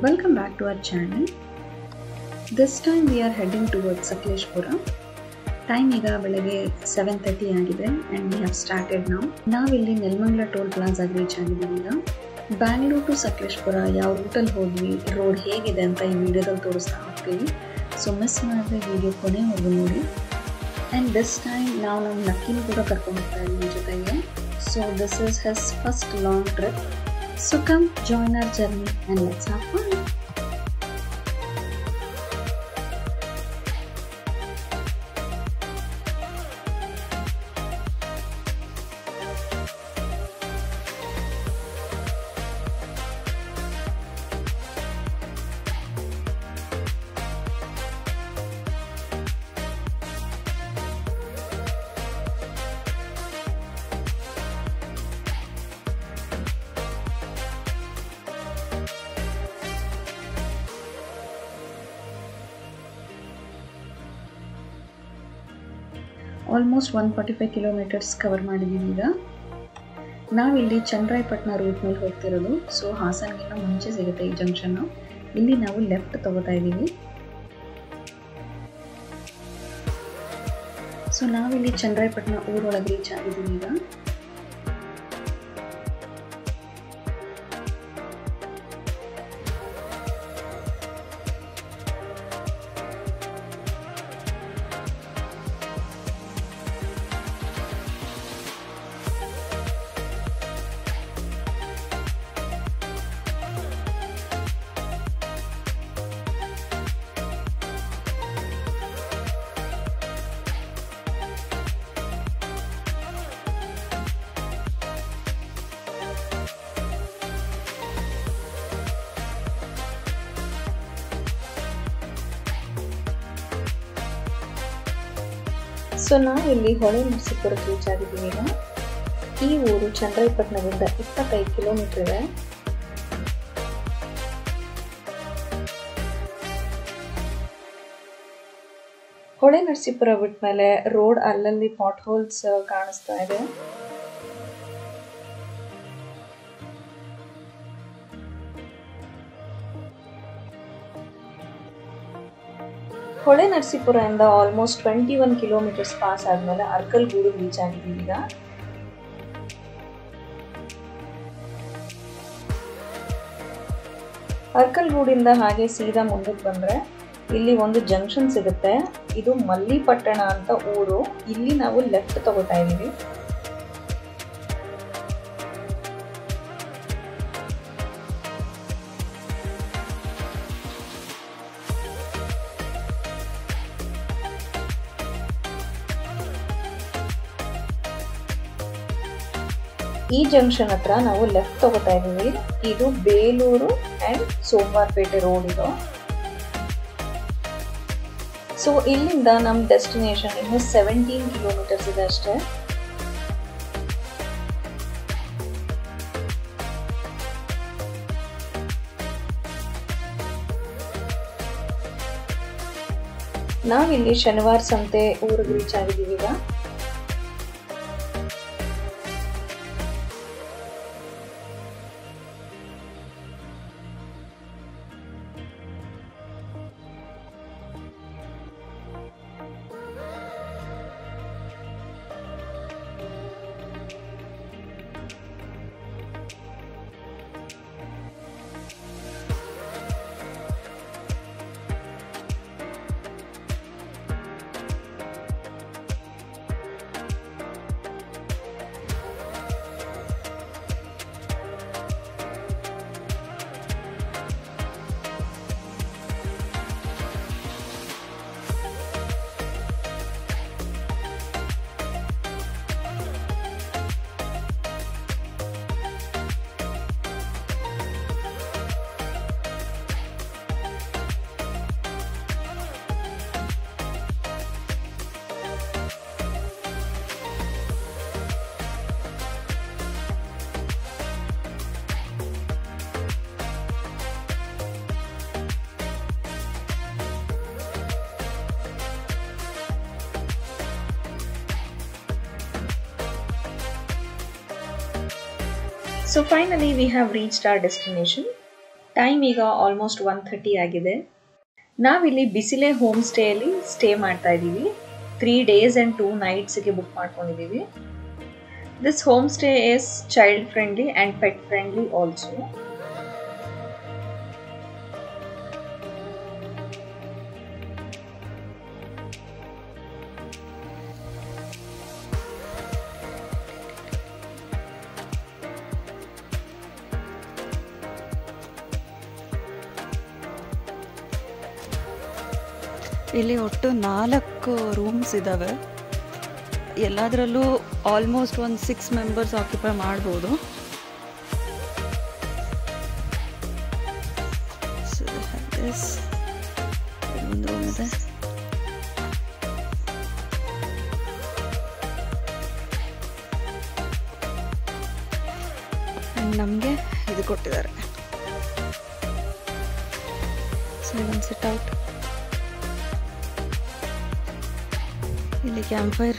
Welcome back to our channel. This time we are heading towards Sakleshpura. Time ಈಗ ಬೆಳಗ್ಗೆ 7:30 ಆಗಿದೆ and we have started now. ನಾವಿಲ್ಲಿ Nelamangala toll ಪ್ಲಾಜಾಗೆ reach ಆಗಿದ್ದೀವಿ ಈಗ. Bangalore to Sakleshpur ಯಾವ ರೂಟಲ್ಲಿ ಹೋದ್ವಿ, ರೋಡ್ ಹೇಗಿದೆ ಅಂತ ಈ ವಿಡಿಯೋದಲ್ಲಿ ತೋರಿಸ್ತಾ ಹೋಗ್ತೀವಿ. ಸೊ ಮಿಸ್ ಮಾಡಿದ್ರೆ ವಿಡಿಯೋ ಕೊನೆವರೆಗೂ ನೋಡಿ. ಆ್ಯಂಡ್ ದಿಸ್ ಟೈಮ್ ನಾವು ನಮ್ಮ ಲಕ್ಕಿನ ಕೂಡ ಕರ್ಕೊಂಡು ಹೋಗ್ತಾ ಇದ್ದೀವಿ ಜೊತೆಗೆ. So this is his first long trip. So come join our journey and let's have fun. Almost 145 kilometres cover ಮಾಡಿದ್ದೀವಿ ಈಗ. ನಾವಿಲ್ಲಿ ಚನ್ನರಾಯಪಟ್ಟಣ ರೂಟ್ ಮೇಲೆ ಹೋಗ್ತಿರೋದು. ಸೊ ಹಾಸನ್ಗಿನ್ನ ಮುಂಚೆ ಸಿಗುತ್ತೆ ಈ ಜಂಕ್ಷನ್ನು. ಇಲ್ಲಿ ನಾವು ಲೆಫ್ಟ್ ತಗೋತಾ ಇದ್ದೀವಿ. ಸೊ ನಾವಿಲ್ಲಿ ಚನ್ನರಾಯಪಟ್ಟಣ ಊರೊಳಗೆ ರೀಚ್ ಆಗಿದ್ದೀವಿ ಈಗ. ಸೊ ನಾವಿಲ್ಲಿ ಹೊಳೆನರಸೀಪುರಕ್ಕೆ ರೀಚ್ ಆಗಿದ್ದೀವಿ ಈಗ. ಈ ಊರು ಚನ್ನರಾಯಪಟ್ಟಣದಿಂದ 25 ಕಿಲೋಮೀಟರ್ ಇದೆ. ಹೊಳೆನರಸೀಪುರ ಬಿಟ್ಟ ಮೇಲೆ ರೋಡ್ ಅಲ್ಲಲ್ಲಿ ಪಾಟ್ ಹೋಲ್ಸ್ ಕಾಣಿಸ್ತಾ ಇದೆ. ಹೊಳೆನರಸೀಪುರದಿಂದ ಆಲ್ಮೋಸ್ಟ್ 21 ಕಿಲೋಮೀಟರ್ಸ್ ಪಾಸ್ ಆದ್ಮೇಲೆ ಅರ್ಕಲ್ಗೂಡು ರೀಚ್ ಆಗಿದ್ದೀವಿ ಈಗ. ಅರ್ಕಲ್ಗೂಡಿಂದ ಹಾಗೆ ಸೀದಾ ಮುಂದಕ್ಕೆ ಬಂದ್ರೆ ಇಲ್ಲಿ ಒಂದು ಜಂಕ್ಷನ್ ಸಿಗುತ್ತೆ. ಇದು ಮಲ್ಲಿಪಟ್ಟಣ ಅಂತ ಊರು. ಇಲ್ಲಿ ನಾವು ಲೆಫ್ಟ್ ತಗೋತಾ ಇದೀವಿ. ಈ ಜಂಕ್ಷನ್ ಹತ್ರ ನಾವು ಲೆಫ್ಟ್ ತಗೋತಾ ಇದೀವಿ. ಇದು ಬೇಲೂರು ಅಂಡ್ ಸೋಮವಾರಪೇಟೆ ರೋಡ್ ಇದು. ಸೊ ಇಲ್ಲಿಂದ ನಮ್ಮ ಡೆಸ್ಟಿನೇಷನ್ ಇನ್ನು 17 ಕಿಲೋಮೀಟರ್ಸ್ ಇದೆ ಅಷ್ಟೇ. ನಾವಿಲ್ಲಿ ಶನಿವಾರ ಸಂತೆ ಊರಿಗೆ ರೀಚ್ ಆಗಿದ್ದೀವಿ ಈಗ. So finally we have reached our destination. Time ಈಗ ಆಲ್ಮೋಸ್ಟ್ 1:30 ಆಗಿದೆ. ನಾವಿಲ್ಲಿ ಬಿಸಿಲೆ ಹೋಮ್ ಸ್ಟೇಯಲ್ಲಿ ಸ್ಟೇ ಮಾಡ್ತಾ ಇದ್ದೀವಿ. 3 days and 2 nightsಗೆ ಬುಕ್ ಮಾಡ್ಕೊಂಡಿದ್ದೀವಿ. This home stay is child friendly and pet friendly also. ಇಲ್ಲಿ ಒಟ್ಟು 4 ರೂಮ್ಸ್ ಇದ್ದಾವೆ. ಎಲ್ಲದರಲ್ಲೂ ಆಲ್ಮೋಸ್ಟ್ ಒಂದು 6 ಮೆಂಬರ್ಸ್ ಆಕ್ಯುಪೈ ಮಾಡ್ಬೋದು. ಒಂದು ರೂಮ್ ಇದೆ. ನಮಗೆ ಇದು ಕೊಟ್ಟಿದ್ದಾರೆ. ಸೊ ಇದೊಂದು ಸಿಟ್ ಔಟ್. ಇಲ್ಲಿ camp fire.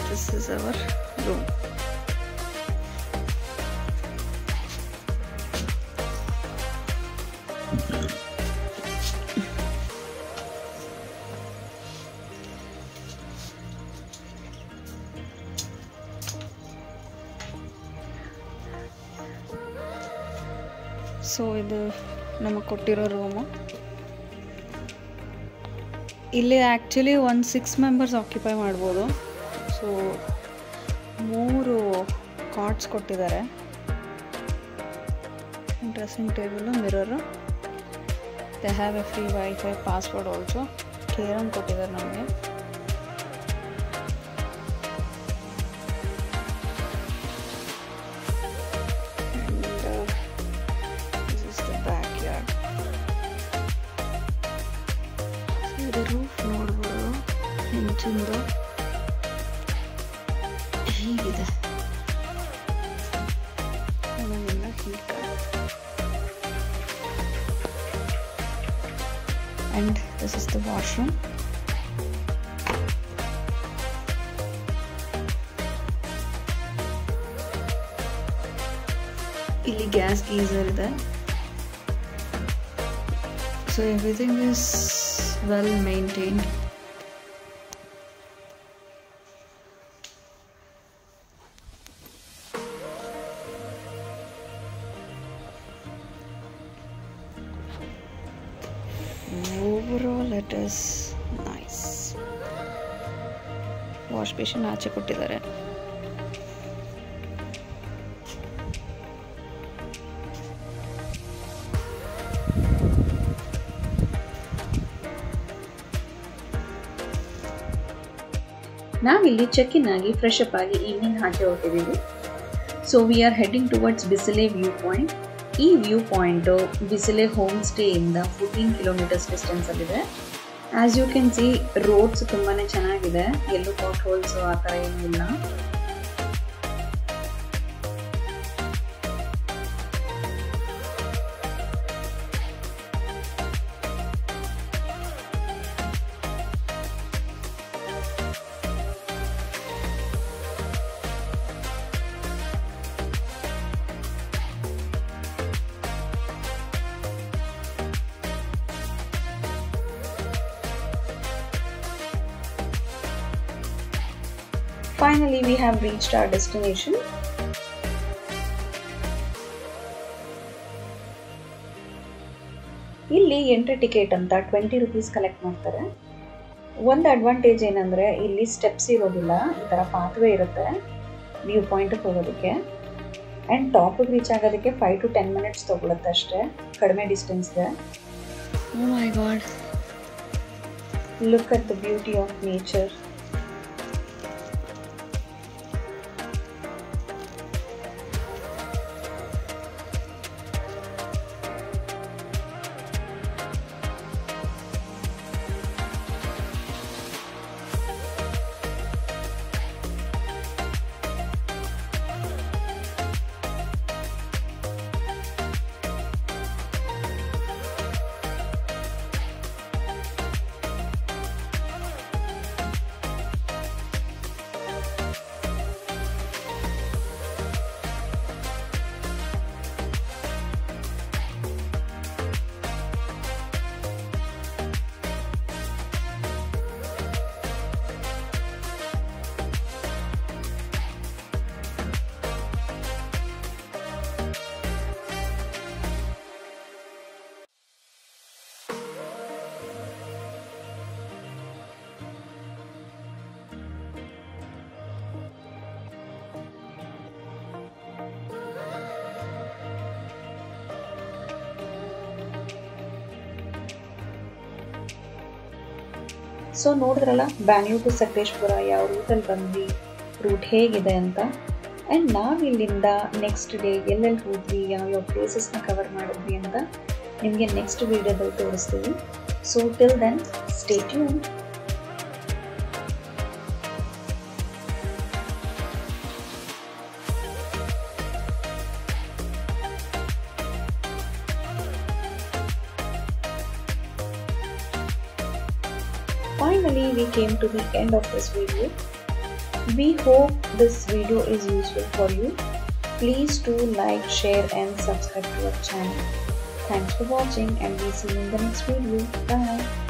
This is our room. So ಇದು ನಮಗೆ ಕೊಟ್ಟಿರೋ ರೂಮು. ಇಲ್ಲಿ ಆ್ಯಕ್ಚುಲಿ ಒಂದು 6 ಮೆಂಬರ್ಸ್ ಆಕ್ಯುಪೈ ಮಾಡ್ಬೋದು. ಸೊ 3 ಕಾಟ್ಸ್ ಕೊಟ್ಟಿದ್ದಾರೆ. Dressing table, mirror. They have a free wifi password also. ಕೇರನ್ ಕೊಟ್ಟಿದ್ದಾರೆ ನಮಗೆ. ರೂಫ್ ನೋಡ್ಬೋದು ಹೆಂಚಿಂದು ಹೀಗಿದೆ. ಅದನ್ನೆಲ್ಲ ಹೀಗೆ. And this is the washroom. ಇಲ್ಲಿ ಗ್ಯಾಸ್ ಗೀಸರ್ ಇದೆ. So everything is well maintained. Overall it is nice. Wash basin ಆಚೆ ಕೊಟ್ಟಿದ್ದಾರೆ. ನಾವಿಲ್ಲಿ ಚೆಕ್ ಇನ್ ಆಗಿ ಫ್ರೆಶ್ ಅಪ್ ಆಗಿ ಈವ್ನಿಂಗ್ ಹಾಕಿ ಹೊರಟಿದ್ದೀವಿ. So we are heading towards Bisile view point. ಈ ವ್ಯೂ ಪಾಯಿಂಟು ಬಿಸಿಲೆ ಹೋಮ್ ಸ್ಟೇಯಿಂದ 14 kilometers ಡಿಸ್ಟೆನ್ಸಲ್ಲಿದೆ. As you can see roads ತುಂಬಾ ಚೆನ್ನಾಗಿದೆ. ಎಲ್ಲೂ ಪಾಟ್ ಹೋಲ್ಸು ಆ ಥರ ಏನೂ ಇಲ್ಲ. Finally, we have reached our destination. ಇಲ್ಲಿ ಎಂಟ್ರಿ ಟಿಕೆಟ್ ಅಂತ 20 rupees ಕಲೆಕ್ಟ್ ಮಾಡ್ತಾರೆ. ಒಂದು ಅಡ್ವಾಂಟೇಜ್ ಏನಂದರೆ ಇಲ್ಲಿ ಸ್ಟೆಪ್ಸ್ ಇರೋದಿಲ್ಲ, ಈ ಥರ ಪಾತ್ವೇ ಇರುತ್ತೆ ವ್ಯೂ ಪಾಯಿಂಟಿಗೆ ಹೋಗೋದಕ್ಕೆ. ಆ್ಯಂಡ್ ಟಾಪಿಗೆ ರೀಚ್ ಆಗೋದಕ್ಕೆ 5 to 10 minutes ತೊಗೊಳುತ್ತೆ ಅಷ್ಟೇ, ಕಡಿಮೆ ಡಿಸ್ಟೆನ್ಸ್ಗೆ. Oh my god. Look at the beauty of nature. So ನೋಡಿದ್ರಲ್ಲ ಬ್ಯಾಂಗ್ಳೂರ್ ಟು ಸಕಲೇಶ್ಪುರ ಯಾವ ರೂಟಲ್ಲಿ ಬಂದ್ವಿ, ರೂಟ್ ಹೇಗಿದೆ ಅಂತ. ಆ್ಯಂಡ್ ನಾವಿಲ್ಲಿಂದ ನೆಕ್ಸ್ಟ್ ಡೇ ಎಲ್ಲೆಲ್ಲಿ ಹೋದ್ವಿ, ಯಾವ್ಯಾವ ಪ್ಲೇಸಸ್ನ ಕವರ್ ಮಾಡಿದ್ವಿ ಅಂತ ನಿಮಗೆ ನೆಕ್ಸ್ಟ್ ವೀಡಿಯೋದಲ್ಲಿ ತೋರಿಸ್ತೀವಿ. So till then stay tune. Finally, we came to the end of this video. We hope this video is useful for you. Please do like, share and subscribe to our channel. Thanks for watching and we'll see you in the next video. Bye.